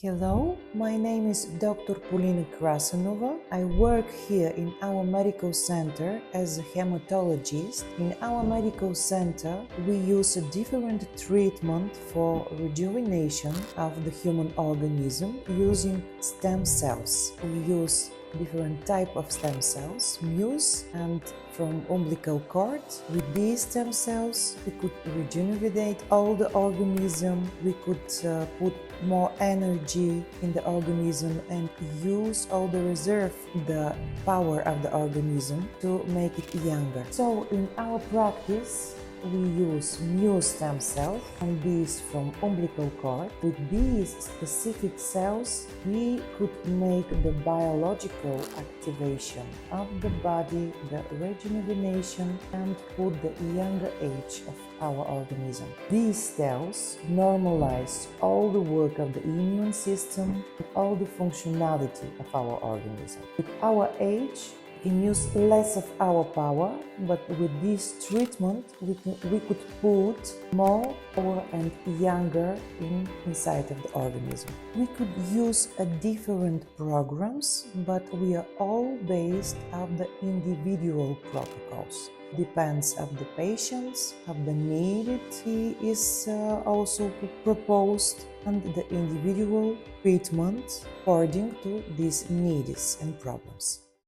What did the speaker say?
Hello, my name is Dr. Polina Krasanova. I work here in our medical center as a hematologist. In our medical center, we use a different treatment for rejuvenation of the human organism using stem cells. We use different type of stem cells, muse and from umbilical cord. With these stem cells, we could regenerate all the organism. We could put more energy in the organism and use all the reserve, the power of the organism to make it younger. So in our practice, we use muse stem cells and these from umbilical cord. With these specific cells, we could make the biological activation of the body, the rejuvenation, and put the younger age of our organism. These cells normalize all the work of the immune system and all the functionality of our organism. With our age, we can use less of our power, but with this treatment we could put more power and younger inside of the organism. We could use different programs, but we are all based on the individual protocols. Depends of the patients, of the need he is also proposed, and the individual treatment according to these needs and problems.